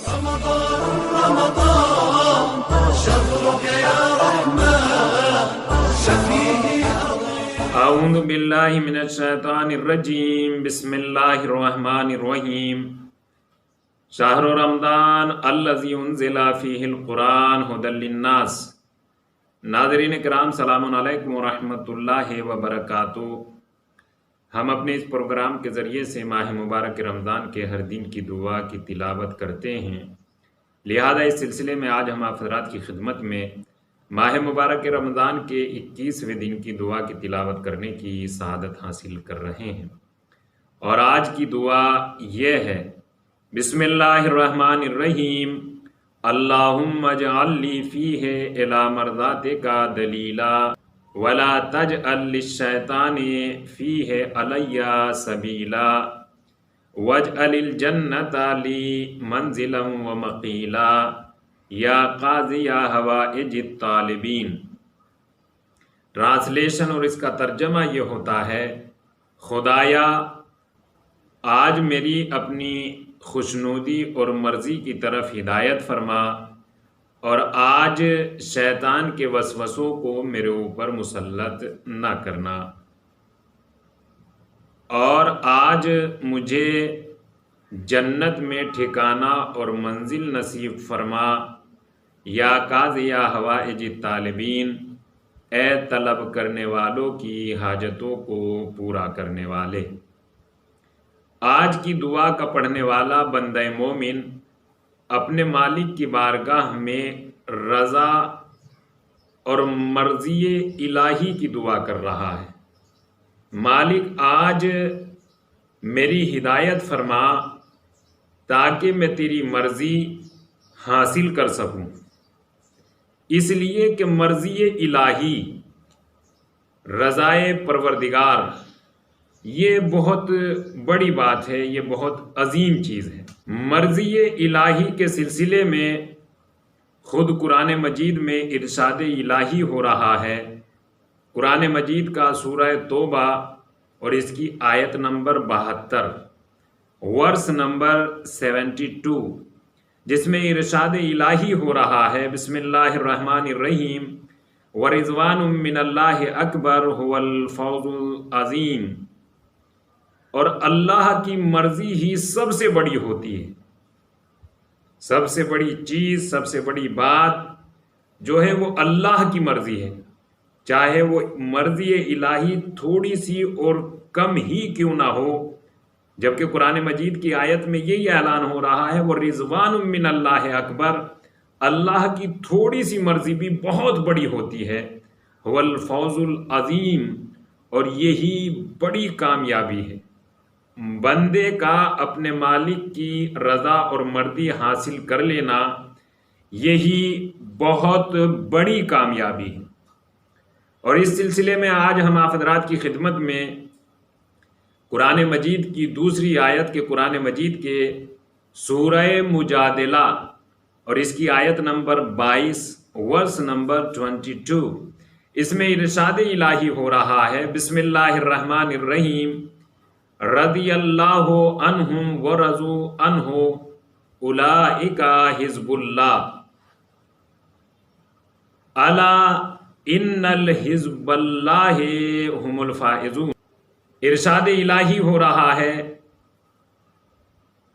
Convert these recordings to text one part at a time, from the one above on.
رمضان رمضان شهرك يا رحمن شفيه اعوذ باللہ من الشیطان الرجیم بسم اللہ الرحمن الرحیم شہر رمضان الذی انزل فیہ القرآن ھدی للناس۔ ناظرین کرام سلام علیکم ورحمۃ اللہ وبرکاتہ۔ ہم اپنے اس پروگرام کے ذریعے سے ماہ مبارک رمضان کے ہر دن کی دعا کی تلاوت کرتے ہیں، لہذا اس سلسلے میں آج ہم آپ حضرات کی خدمت میں ماہ مبارک رمضان کے 21ویں دن کی دعا کی تلاوت کرنے کی سعادت حاصل کر رہے ہیں، اور آج کی دعا یہ ہے: بسم اللہ الرحمن الرحیم، اللہم اجعل لی فیہ الی مرضاتک دلیلا ولا تجعل للشیطان فیہ علی سبیلا واجعل الجنۃ لی منزلا ومقیلا یا قاضی حوائج الطالبین۔ ٹرانسلیشن اور اس کا ترجمہ یہ ہوتا ہے: خدایا آج میری اپنی خوشنودی اور مرضی کی طرف ہدایت فرما، اور آج شیطان کے وسوسوں کو میرے اوپر مسلط نہ کرنا، اور آج مجھے جنت میں ٹھکانہ اور منزل نصیب فرما، یا قاضی حوائج الطالبین، اے طلب کرنے والوں کی حاجتوں کو پورا کرنے والے۔ آج کی دعا کا پڑھنے والا بندہ مومن اپنے مالک کی بارگاہ میں رضا اور مرضی الہی کی دعا کر رہا ہے: مالک آج میری ہدایت فرما تاکہ میں تیری مرضی حاصل کر سکوں، اس لیے کہ مرضی الہی، رضائے پروردگار، یہ بہت بڑی بات ہے، یہ بہت عظیم چیز ہے۔ مرضی الہی کے سلسلے میں خود قرآن مجید میں ارشاد الہی ہو رہا ہے۔ قرآن مجید کا سورہ توبہ اور اس کی آیت نمبر 72، ورس نمبر 72، جس میں ارشاد الہی ہو رہا ہے: بسم اللہ الرحمن الرحیم، ورضوان من اللہ اکبر هو الفوز العظیم۔ اور اللہ کی مرضی ہی سب سے بڑی ہوتی ہے، سب سے بڑی چیز، سب سے بڑی بات جو ہے وہ اللہ کی مرضی ہے، چاہے وہ مرضی الہی تھوڑی سی اور کم ہی کیوں نہ ہو، جبکہ قرآن مجید کی آیت میں یہی اعلان ہو رہا ہے: وَرِضْوَانٌ مِّنَ اللَّهِ اکبر، اللہ کی تھوڑی سی مرضی بھی بہت بڑی ہوتی ہے، هُوَ الْفَوْزُ الْعَظِيمُ، اور یہی بڑی کامیابی ہے۔ بندے کا اپنے مالک کی رضا اور مرضی حاصل کر لینا، یہی بہت بڑی کامیابی ہے۔ اور اس سلسلے میں آج ہم آپ حضرات کی خدمت میں قرآن مجید کی دوسری آیت کے قرآن مجید کے سورہ مجادلہ اور اس کی آیت نمبر 22، ورس نمبر 22، اس میں ارشاد الہی ہو رہا ہے: بسم اللہ الرحمن الرحیم، رضی اللہ عنہم ورضوا عنہ اولئک حزب اللہ الا ان الحزب اللہ هم الفائزون۔ ارشاد الہی ہو رہا ہے: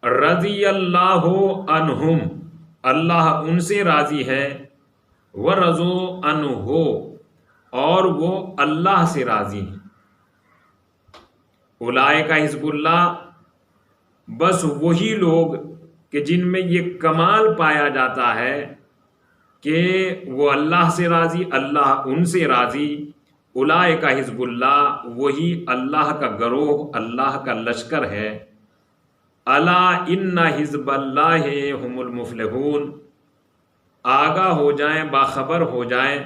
رضی اللہ عنہم، اللہ ان سے راضی ہے، ورضوا عنہ، اور وہ اللہ سے راضی ہیں۔ اولئک حزب اللہ، بس وہی لوگ کہ جن میں یہ کمال پایا جاتا ہے کہ وہ اللہ سے راضی، اللہ ان سے راضی۔ اولئک حزب اللہ، وہی اللہ کا گروہ، اللہ کا لشکر ہے۔ الا ان حزب اللہ هم المفلحون، آگاہ ہو جائیں، باخبر ہو جائیں،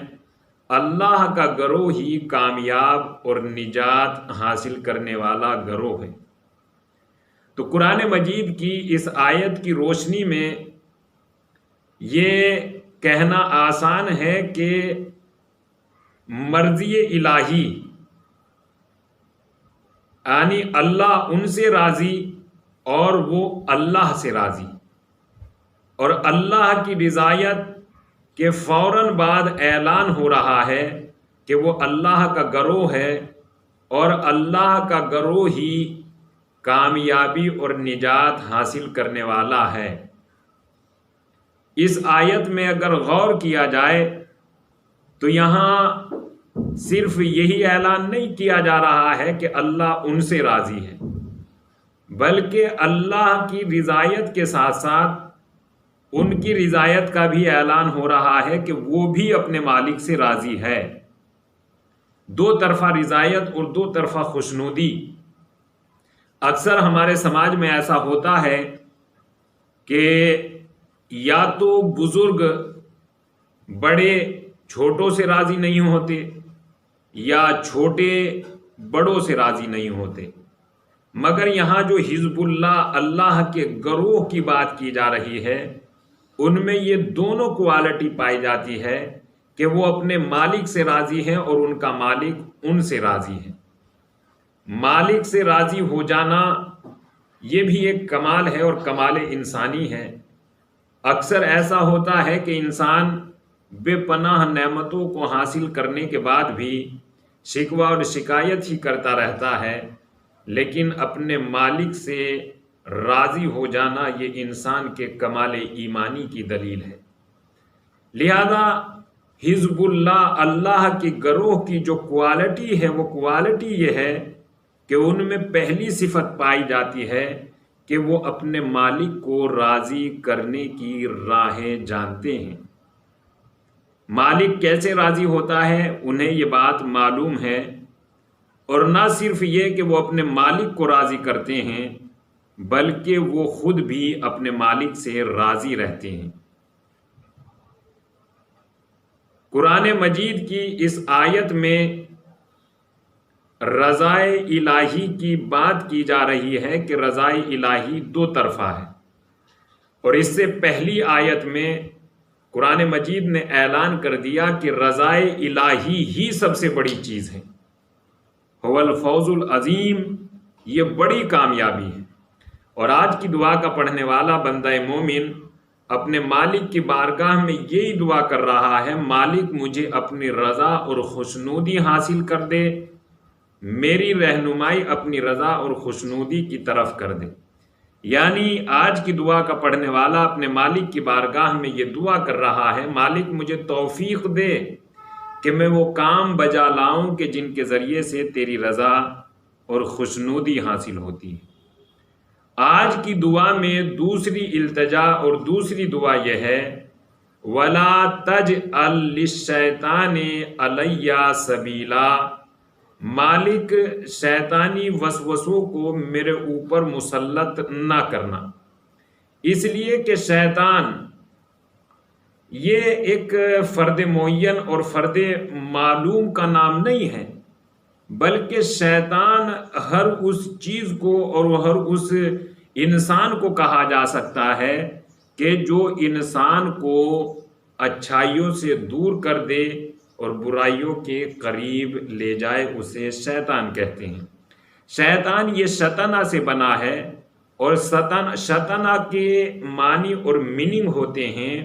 اللہ کا گروہ ہی کامیاب اور نجات حاصل کرنے والا گروہ ہے۔ تو قرآن مجید کی اس آیت کی روشنی میں یہ کہنا آسان ہے کہ مرضی الہی یعنی اللہ ان سے راضی اور وہ اللہ سے راضی، اور اللہ کی رضایت کے فوراً بعد اعلان ہو رہا ہے کہ وہ اللہ کا گروہ ہے اور اللہ کا گروہ ہی کامیابی اور نجات حاصل کرنے والا ہے۔ اس آیت میں اگر غور کیا جائے تو یہاں صرف یہی اعلان نہیں کیا جا رہا ہے کہ اللہ ان سے راضی ہے، بلکہ اللہ کی رضایت کے ساتھ ساتھ ان کی رضایت کا بھی اعلان ہو رہا ہے کہ وہ بھی اپنے مالک سے راضی ہے۔ دو طرفہ رضایت اور دو طرفہ خوشنودی۔ اکثر ہمارے سماج میں ایسا ہوتا ہے کہ یا تو بزرگ بڑے چھوٹوں سے راضی نہیں ہوتے یا چھوٹے بڑوں سے راضی نہیں ہوتے، مگر یہاں جو حزب اللہ کے گروہ کی بات کی جا رہی ہے ان میں یہ دونوں کوالٹی پائی جاتی ہے کہ وہ اپنے مالک سے راضی ہیں اور ان کا مالک ان سے راضی ہے۔ مالک سے راضی ہو جانا یہ بھی ایک کمال ہے اور کمال انسانی ہے۔ اکثر ایسا ہوتا ہے کہ انسان بے پناہ نعمتوں کو حاصل کرنے کے بعد بھی شکوہ اور شکایت ہی کرتا رہتا ہے، لیکن اپنے مالک سے راضی ہو جانا یہ انسان کے کمال ایمانی کی دلیل ہے۔ لہذا حزب اللہ کے گروہ کی جو کوالٹی ہے وہ کوالٹی یہ ہے کہ ان میں پہلی صفت پائی جاتی ہے کہ وہ اپنے مالک کو راضی کرنے کی راہیں جانتے ہیں۔ مالک کیسے راضی ہوتا ہے انہیں یہ بات معلوم ہے، اور نہ صرف یہ کہ وہ اپنے مالک کو راضی کرتے ہیں بلکہ وہ خود بھی اپنے مالک سے راضی رہتے ہیں۔ قرآن مجید کی اس آیت میں رضائے الہی کی بات کی جا رہی ہے کہ رضائے الہی دو طرفہ ہے، اور اس سے پہلی آیت میں قرآن مجید نے اعلان کر دیا کہ رضائے الہی ہی سب سے بڑی چیز ہے۔ هو الفوز العظیم، یہ بڑی کامیابی ہے۔ اور آج کی دعا کا پڑھنے والا بندہ مومن اپنے مالک کی بارگاہ میں یہی دعا کر رہا ہے، مالک مجھے اپنی رضا اور خوشنودی حاصل کر دے، میری رہنمائی اپنی رضا اور خوشنودی کی طرف کر دے۔ یعنی آج کی دعا کا پڑھنے والا اپنے مالک کی بارگاہ میں یہ دعا کر رہا ہے، مالک مجھے توفیق دے کہ میں وہ کام بجا لاؤں کہ جن کے ذریعے سے تیری رضا اور خوشنودی حاصل ہوتی ہے۔ آج کی دعا میں دوسری التجا اور دوسری دعا یہ ہے، وَلَا تَجْعَلْ لِلشَّيْطَانِ عَلَيَّ سَبِيلًا، مالک شیطانی وسوسوں کو میرے اوپر مسلط نہ کرنا۔ اس لیے کہ شیطان یہ ایک فرد معین اور فرد معلوم کا نام نہیں ہے، بلکہ شیطان ہر اس چیز کو اور ہر اس انسان کو کہا جا سکتا ہے کہ جو انسان کو اچھائیوں سے دور کر دے اور برائیوں کے قریب لے جائے، اسے شیطان کہتے ہیں۔ شیطان یہ شطنہ سے بنا ہے، اور شطنہ کے معنی اور میننگ ہوتے ہیں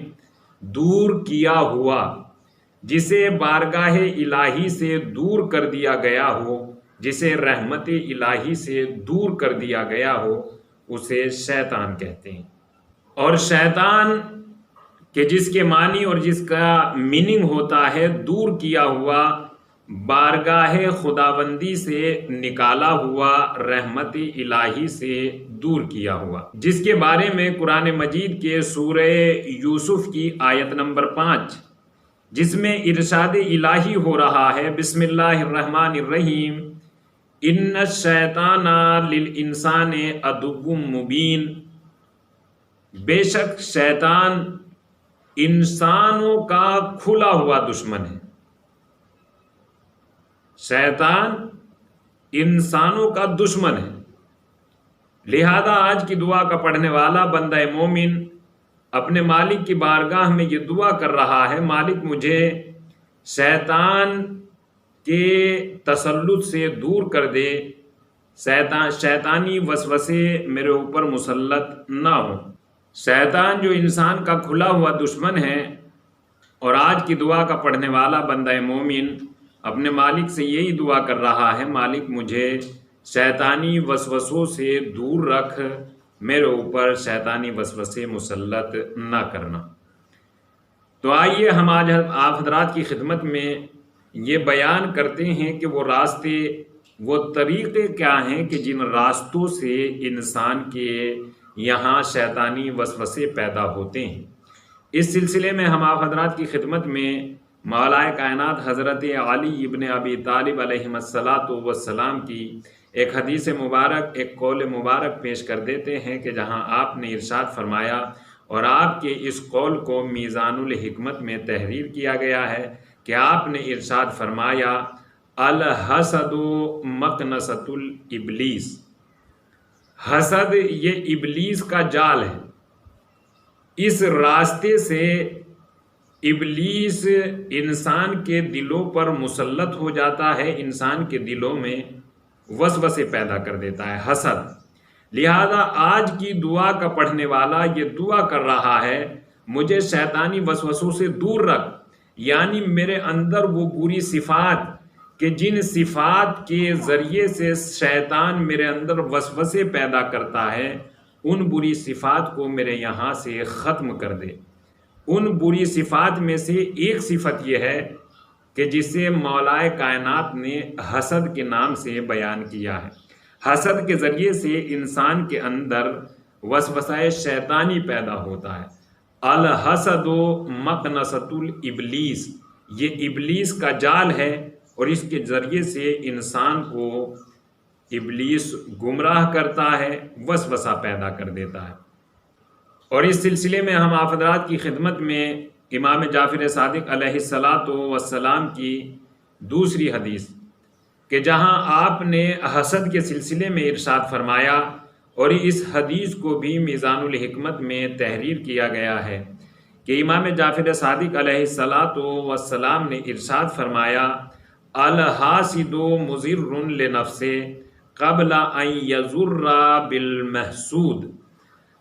دور کیا ہوا، جسے بارگاہ الہی سے دور کر دیا گیا ہو، جسے رحمت الہی سے دور کر دیا گیا ہو، اسے شیطان کہتے ہیں۔ اور شیطان کہ جس کے معنی اور جس کا میننگ ہوتا ہے دور کیا ہوا، بارگاہ خداوندی سے نکالا ہوا، رحمت الہی سے دور کیا ہوا، جس کے بارے میں قرآن مجید کے سورہ یوسف کی آیت نمبر 5 جس میں ارشاد الہی ہو رہا ہے، بسم اللہ الرحمن الرحیم، ان الشیطان للانسان عدو مبین، بے شک شیطان انسانوں کا کھلا ہوا دشمن ہے۔ شیطان انسانوں کا دشمن ہے۔ لہذا آج کی دعا کا پڑھنے والا بندہ مومن اپنے مالک کی بارگاہ میں یہ دعا کر رہا ہے، مالک مجھے شیطان کے تسلط سے دور کر دے، شیطانی وسوسے میرے اوپر مسلط نہ ہوں۔ شیطان جو انسان کا کھلا ہوا دشمن ہے، اور آج کی دعا کا پڑھنے والا بندہ مومن اپنے مالک سے یہی دعا کر رہا ہے، مالک مجھے شیطانی وسوسوں سے دور رکھ، میرے اوپر شیطانی وسوسے مسلط نہ کرنا۔ تو آئیے ہم آج آپ حضرات کی خدمت میں یہ بیان کرتے ہیں کہ وہ راستے، وہ طریقے کیا ہیں کہ جن راستوں سے انسان کے یہاں شیطانی وسوسے پیدا ہوتے ہیں۔ اس سلسلے میں ہم آپ حضرات کی خدمت میں مولا کائنات حضرت علی ابن ابی طالب علیہ السلام کی ایک حدیث مبارک، ایک قول مبارک پیش کر دیتے ہیں کہ جہاں آپ نے ارشاد فرمایا، اور آپ کے اس قول کو میزان الحکمت میں تحریر کیا گیا ہے کہ آپ نے ارشاد فرمایا، الحسد مکنسۃ الابلیس، حسد یہ ابلیس کا جال ہے۔ اس راستے سے ابلیس انسان کے دلوں پر مسلط ہو جاتا ہے، انسان کے دلوں میں وسوسے پیدا کر دیتا ہے، حسد۔ لہذا آج کی دعا کا پڑھنے والا یہ دعا کر رہا ہے، مجھے شیطانی وسوسوں سے دور رکھ، یعنی میرے اندر وہ بری صفات کہ جن صفات کے ذریعے سے شیطان میرے اندر وسوسے پیدا کرتا ہے، ان بری صفات کو میرے یہاں سے ختم کر دے۔ ان بری صفات میں سے ایک صفت یہ ہے کہ جسے مولا کائنات نے حسد کے نام سے بیان کیا ہے۔ حسد کے ذریعے سے انسان کے اندر وسوسہ شیطانی پیدا ہوتا ہے۔ الحسد مکنسۃ الابلیس، یہ ابلیس کا جال ہے، اور اس کے ذریعے سے انسان کو ابلیس گمراہ کرتا ہے، وسوسہ پیدا کر دیتا ہے۔ اور اس سلسلے میں ہم آپ حضرات کی خدمت میں امام جعفر صادق علیہ السلام کی دوسری حدیث کہ جہاں آپ نے حسد کے سلسلے میں ارشاد فرمایا، اور اس حدیث کو بھی میزان الحکمت میں تحریر کیا گیا ہے کہ امام جعفر صادق علیہ السلام نے ارشاد فرمایا، الحاسد مضر لنفسہ قبل ان یضر بالمحسود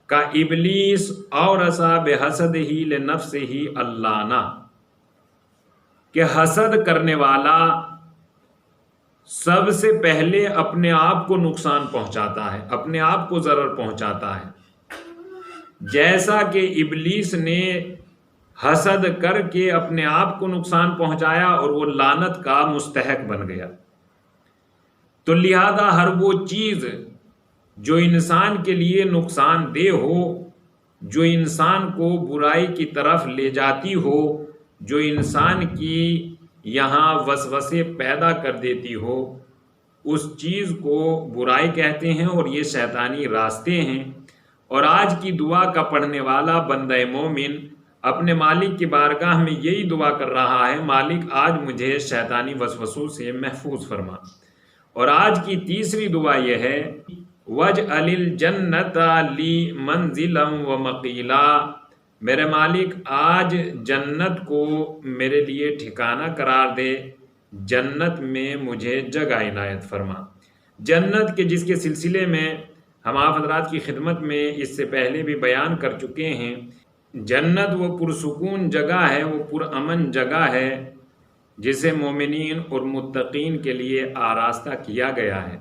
کا ابلیس اورثا بحسدہ لنفسہ اللعنہ، کہ حسد کرنے والا سب سے پہلے اپنے آپ کو نقصان پہنچاتا ہے، اپنے آپ کو ضرر پہنچاتا ہے، جیسا کہ ابلیس نے حسد کر کے اپنے آپ کو نقصان پہنچایا اور وہ لعنت کا مستحق بن گیا۔ تو لہذا ہر وہ چیز جو انسان کے لیے نقصان دہ ہو، جو انسان کو برائی کی طرف لے جاتی ہو، جو انسان کی یہاں وسوسے پیدا کر دیتی ہو، اس چیز کو برائی کہتے ہیں، اور یہ شیطانی راستے ہیں۔ اور آج کی دعا کا پڑھنے والا بندہ مومن اپنے مالک کی بارگاہ میں یہی دعا کر رہا ہے، مالک آج مجھے شیطانی وسوسوں سے محفوظ فرما۔ اور آج کی تیسری دعا یہ ہے، وَاجْعَلِ الْجَنَّةَ لِي مَنْزِلًا وَمَقِيلًا، میرے مالک آج جنت کو میرے لیے ٹھکانہ قرار دے، جنت میں مجھے جگہ عنایت فرما۔ جنت کے جس کے سلسلے میں ہم آپ حضرات کی خدمت میں اس سے پہلے بھی بیان کر چکے ہیں، جنت وہ پرسکون جگہ ہے، وہ پرامن جگہ ہے جسے مومنین اور متقین کے لیے آراستہ کیا گیا ہے،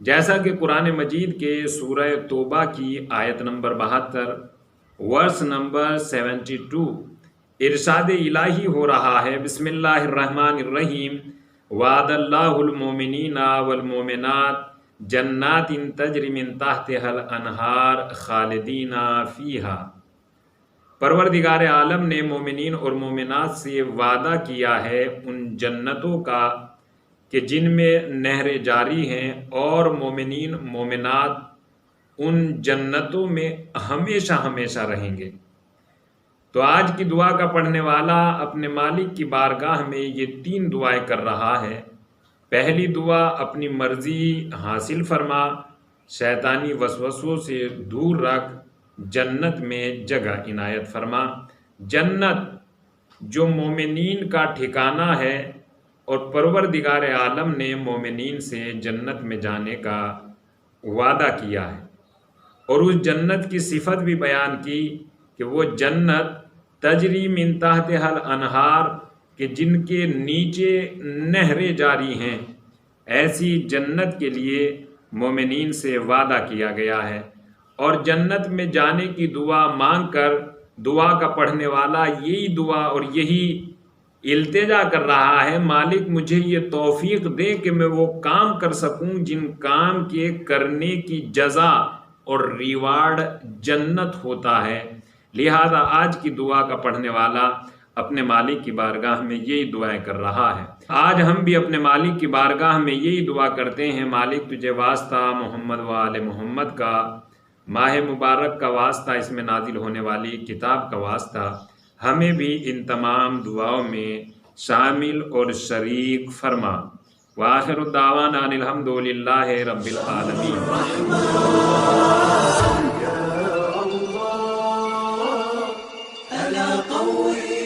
جیسا کہ قرآن مجید کے سورہ توبہ کی آیت نمبر 72 ورس نمبر 72 ارشاد الہی ہو رہا ہے، بسم اللہ الرحمن الرحیم، وعد اللہ المومنین والمومنات جنات تجری من تحتها الانہار خالدین فیہا، پروردگار عالم نے مومنین اور مومنات سے وعدہ کیا ہے ان جنتوں کا کہ جن میں نہریں جاری ہیں، اور مومنین مومنات ان جنتوں میں ہمیشہ ہمیشہ رہیں گے۔ تو آج کی دعا کا پڑھنے والا اپنے مالک کی بارگاہ میں یہ 3 دعائیں کر رہا ہے۔ پہلی دعا، اپنی مرضی حاصل فرما، شیطانی وسوسوں سے دور رکھ، جنت میں جگہ عنایت فرما۔ جنت جو مومنین کا ٹھکانہ ہے، اور پروردگار عالم نے مومنین سے جنت میں جانے کا وعدہ کیا ہے۔ اور اس جنت کی صفت بھی بیان کی کہ وہ جنت تجری من تحتہا الانہار، کہ جن کے نیچے نہریں جاری ہیں، ایسی جنت کے لیے مومنین سے وعدہ کیا گیا ہے۔ اور جنت میں جانے کی دعا مانگ کر دعا کا پڑھنے والا یہی دعا اور یہی التجا کر رہا ہے، مالک مجھے یہ توفیق دے کہ میں وہ کام کر سکوں جن کام کے کرنے کی جزا اور ریوارڈ جنت ہوتا ہے۔ لہذا آج کی دعا کا پڑھنے والا اپنے مالک کی بارگاہ میں یہی دعائیں کر رہا ہے۔ آج ہم بھی اپنے مالک کی بارگاہ میں یہی دعا کرتے ہیں، مالک تجھے واسطہ محمد و آل محمد کا، ماہ مبارک کا واسطہ، اس میں نازل ہونے والی کتاب کا واسطہ، ہمیں بھی ان تمام دعاؤں میں شامل اور شریک فرما۔ وآخر الدعوانا ان الحمد للہ رب العالمین۔ ألا قوي